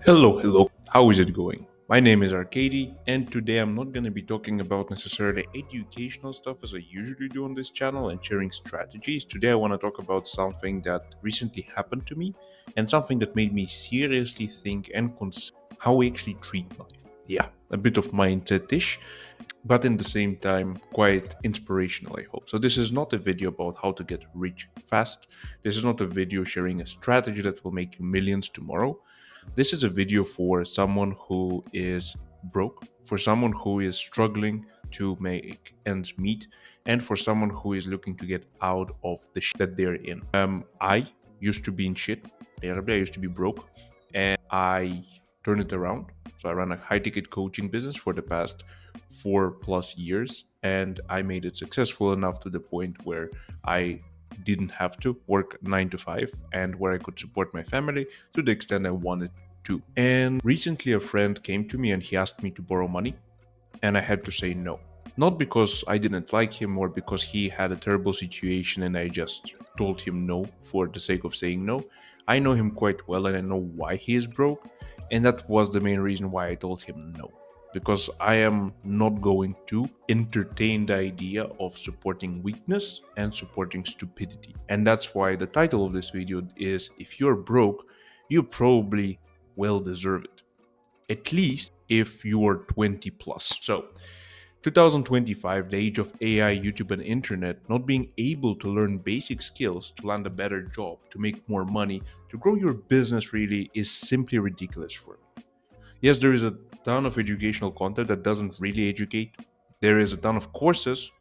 Hello, how is it going? My name is Arcady, and today I'm not going to be talking about necessarily educational stuff as I usually do on this channel and sharing strategies. Today I want to talk about something that recently happened to me and something that made me seriously think and consider how we actually treat life. Yeah, a bit of mindset ish, but in the same time, quite inspirational, I hope. So, this is not a video about how to get rich fast. This is not a video sharing a strategy that will make you millions tomorrow. This is a video for someone who is broke, for someone who is struggling to make ends meet, and for someone who is looking to get out of the shit that they're in. I used to be in shit. I used to be broke, and I turned it around. So I ran a high ticket coaching business for the past 4+ years, and I made it successful enough to the point where I didn't have to work 9 to 5 and where I could support my family to the extent I wanted to. And recently, a friend came to me and he asked me to borrow money, and I had to say no. Not because I didn't like him or because he had a terrible situation and I just told him no for the sake of saying no. I know him quite well and I know why he is broke, and that was the main reason why I told him no. Because I am not going to entertain the idea of supporting weakness and supporting stupidity. And that's why the title of this video is If You're Broke, You Probably Well Deserve It. At least if you're 20 plus. So, 2025, the age of AI, YouTube, and internet, not being able to learn basic skills to land a better job, to make more money, to grow your business really is simply ridiculous for me. Yes, there is a ton of educational content that doesn't really educate. There is a ton of courses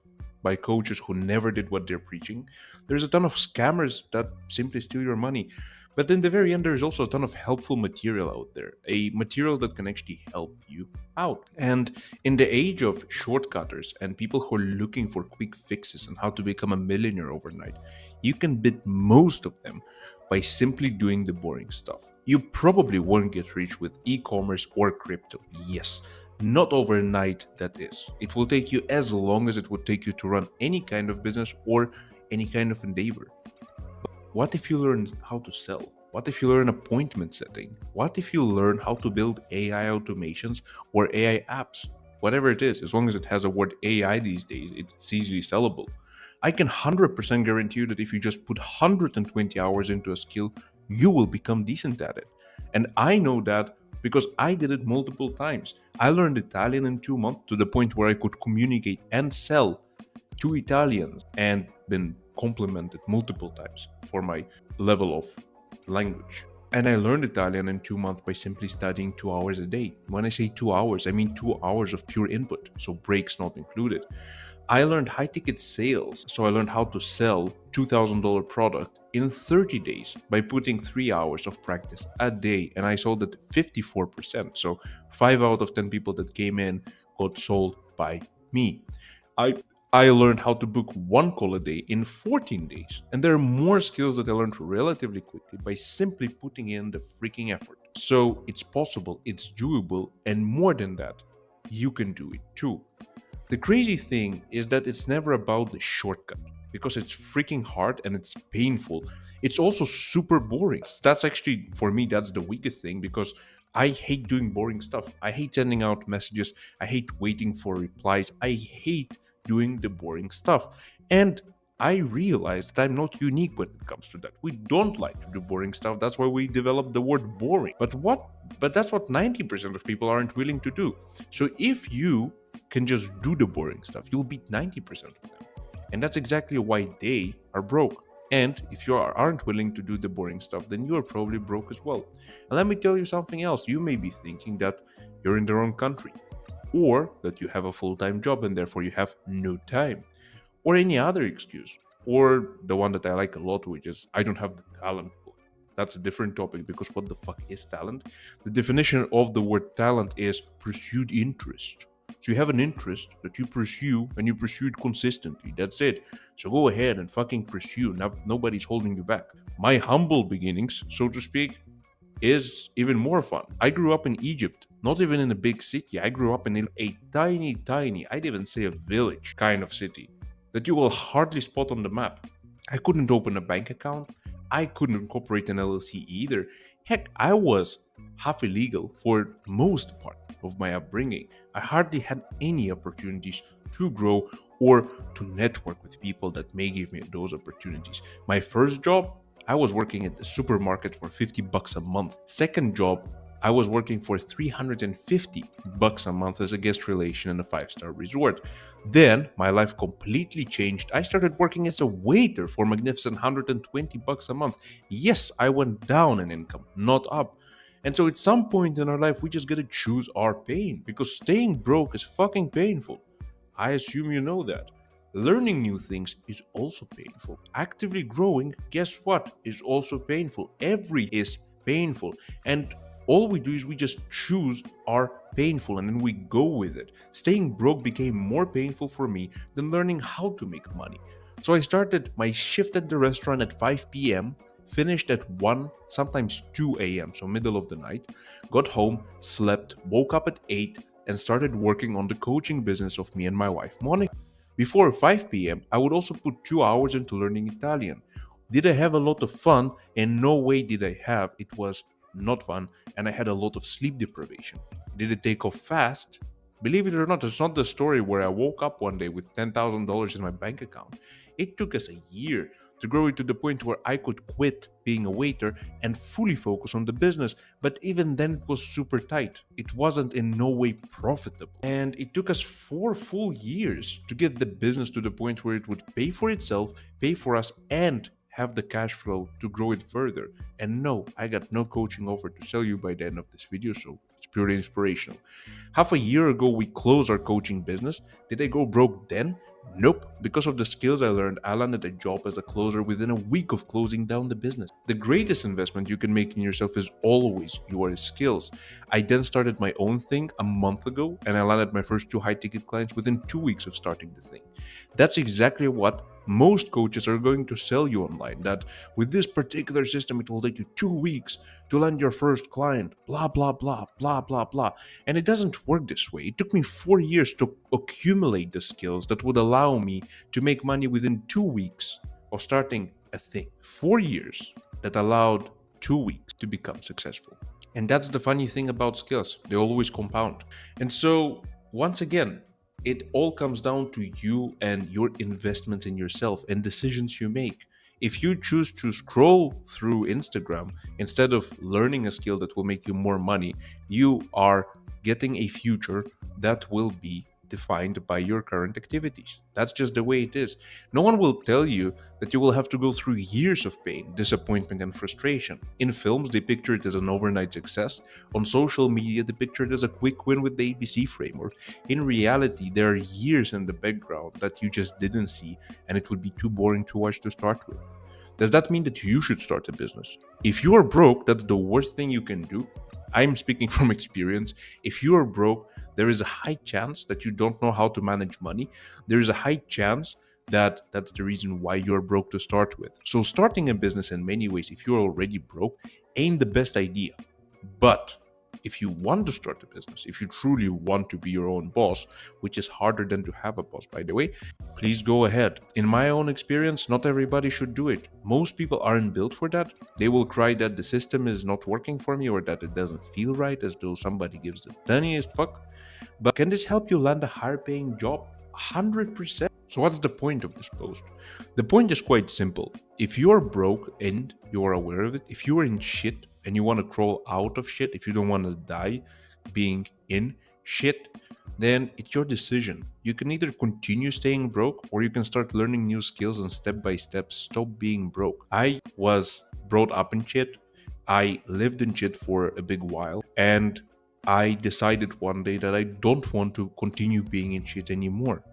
by coaches who never did what they're preaching. There's a ton of scammers that simply steal your money. But in the very end, there's also a ton of helpful material out there, a material that can actually help you out. And in the age of shortcutters and people who are looking for quick fixes on how to become a millionaire overnight, you can beat most of them by simply doing the boring stuff. You probably won't get rich with e commerce or crypto, yes, not overnight, that is. It will take you as long as it would take you to run any kind of business or any kind of endeavor. What if you learn how to sell? What if you learn appointment setting? What if you learn how to build AI automations or AI apps? Whatever it is, as long as it has a word AI these days, it's easily sellable. I can 100% guarantee you that if you just put 120 hours into a skill, you will become decent at it. And I know that because I did it multiple times. I learned Italian in 2 months to the point where I could communicate and sell to Italians and been complimented multiple times for my level of language. And I learned Italian in 2 months by simply studying 2 hours a day. When I say 2 hours, I mean 2 hours of pure input, so breaks not included. I learned high ticket sales, so I learned how to sell $2,000 product in 30 days by putting 3 hours of practice a day, and I sold it 54%. So 5 out of 10 people that came in got sold by me. I I learned how to book one call a day in 14 days. And there are more skills that I learned relatively quickly by simply putting in the freaking effort. So it's possible, it's doable, and more than that, you can do it too. The crazy thing is that it's never about the shortcut because it's freaking hard and it's painful. It's also super boring. That's actually, for me, that's the weakest thing because I hate doing boring stuff. I hate sending out messages. I hate waiting for replies. I hate doing the boring stuff. And I realized that I'm not unique when it comes to that. We don't like to do boring stuff. That's why we developed the word boring. But that's what 90% of people aren't willing to do. So if you can just do the boring stuff, you'll beat 90% of them. And that's exactly why they are broke. And if you aren't willing to do the boring stuff, then you are probably broke as well. And let me tell you something else. You may be thinking that you're in the wrong country, or that you have a full time job and therefore you have no time, or any other excuse, or the one that I like a lot, which is I don't have the talent. That's a different topic because what the fuck is talent? The definition of the word talent is pursued interest. So you have an interest that you pursue and you pursue it consistently. That's it. So go ahead and fucking pursue. Now nobody's holding you back. My humble beginnings, so to speak, is even more fun. I grew up in Egypt, not even in a big city. I grew up in a tiny, I'd even say a village kind of city that you will hardly spot on the map. I couldn't open a bank account. I couldn't incorporate an LLC either. Heck, I was half illegal for most part of my upbringing. I hardly had any opportunities to grow or to network with people that may give me those opportunities. My first job, I was working at the supermarket for 50 bucks a month. Second job, I was working for 350 bucks a month as a guest relation in a five-star resort. Then my life completely changed. I started working as a waiter for magnificent 120 bucks a month. Yes, I went down in income, not up. And so at some point in our life, we just gotta choose our pain because staying broke is fucking painful. I assume you know that. Learning new things is also painful. Actively growing, guess what, is also painful. Every is painful. And all we do is we just choose our painful and then we go with it. Staying broke became more painful for me than learning how to make money. So I started my shift at the restaurant at 5 p.m., finished at 1, sometimes 2 a.m., so middle of the night, got home, slept, woke up at 8, and started working on the coaching business of me and my wife, Monica. Before 5 p.m., I would also put 2 hours into learning Italian. Did I have a lot of fun? And no way did I have. It was not fun, and I had a lot of sleep deprivation. Did it take off fast? Believe it or not, it's not the story where I woke up one day with $10,000 in my bank account. It took us a year to grow it to the point where I could quit being a waiter and fully focus on the business. But even then, it was super tight. It wasn't in no way profitable. And it took us 4 full years to get the business to the point where it would pay for itself, pay for us, and have the cash flow to grow it further. And no, I got no coaching offer to sell you by the end of this video, so it's purely inspirational. Half a year ago, we closed our coaching business. Did I go broke then? Nope. Because of the skills I learned, I landed a job as a closer within a week of closing down the business. The greatest investment you can make in yourself is always your skills. I then started my own thing a month ago, and I landed my first 2 high-ticket clients within 2 weeks of starting the thing. That's exactly what most coaches are going to sell you online, that with this particular system, it will take you 2 weeks to land your first client, blah, blah, blah, blah, blah, blah. And it doesn't work this way. It took me 4 years to accumulate the skills that would allow me to make money within 2 weeks of starting a thing. 4 years that allowed 2 weeks to become successful. And that's the funny thing about skills, they always compound. And so, once again, it all comes down to you and your investments in yourself and decisions you make. If you choose to scroll through Instagram instead of learning a skill that will make you more money, you are getting a future that will be defined by your current activities. That's just the way it is. No one will tell you that you will have to go through years of pain, disappointment, and frustration. In films, they picture it as an overnight success. On social media, they picture it as a quick win with the ABC framework. In reality, there are years in the background that you just didn't see, and it would be too boring to watch to start with. Does that mean that you should start a business? If you are broke, that's the worst thing you can do. I'm speaking from experience. If you are broke, there is a high chance that you don't know how to manage money. There is a high chance that that's the reason why you're broke to start with. So, starting a business in many ways, if you're already broke, ain't the best idea. But if you want to start a business, if you truly want to be your own boss, which is harder than to have a boss, by the way, please go ahead. In my own experience, not everybody should do it. Most people aren't built for that. They will cry that the system is not working for me or that it doesn't feel right, as though somebody gives the tiniest fuck. But can this help you land a higher paying job? 100%. So, what's the point of this post? The point is quite simple. If you're broke and you're aware of it, if you're in shit and you want to crawl out of shit, if you don't want to die being in shit, then it's your decision. You can either continue staying broke or you can start learning new skills and step by step stop being broke. I was brought up in shit. I lived in shit for a big while, and I decided one day that I don't want to continue being in shit anymore.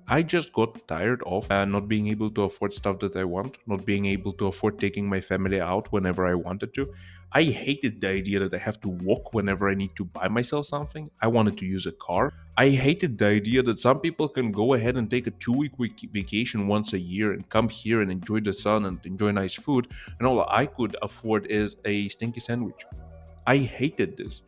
I just got tired of not being able to afford stuff that I want, not being able to afford taking my family out whenever I wanted to. I hated the idea that I have to walk whenever I need to buy myself something. I wanted to use a car. I hated the idea that some people can go ahead and take a 2 week vacation once a year and come here and enjoy the sun and enjoy nice food, and all I could afford is a stinky sandwich. I hated this.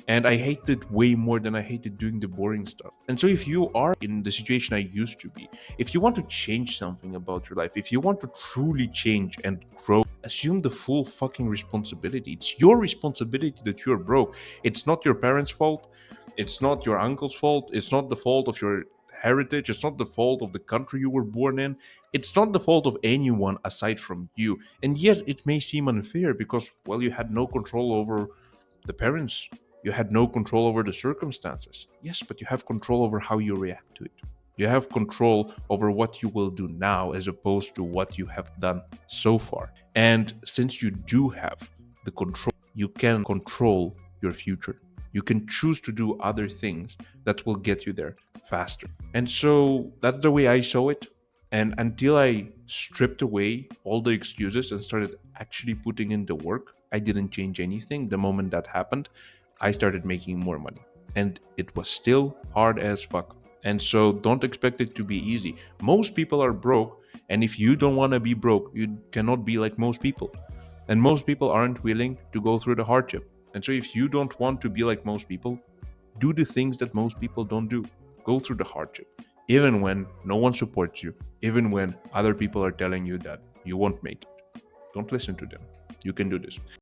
And I hate it way more than I hated doing the boring stuff. And so, if you are in the situation I used to be, if you want to change something about your life, if you want to truly change and grow assume the full fucking responsibility. It's your responsibility that you're broke. It's not your parents' fault. It's not your uncle's fault. It's not the fault of your heritage. It's not the fault of the country you were born in. It's not the fault of anyone aside from you. And yes, it may seem unfair because, well, you had no control over the parents. You had no control over the circumstances. Yes, but you have control over how you react to it. You have control over what you will do now as opposed to what you have done so far. And since you do have the control, you can control your future. You can choose to do other things that will get you there faster. And so that's the way I saw it. And until I stripped away all the excuses and started actually putting in the work, I didn't change anything. The moment that happened, I started making more money. And it was still hard as fuck. And so don't expect it to be easy. Most people are broke. And if you don't want to be broke, you cannot be like most people. And most people aren't willing to go through the hardship. And so if you don't want to be like most people, do the things that most people don't do. Go through the hardship. Even when no one supports you, even when other people are telling you that you won't make it. Don't listen to them. You can do this.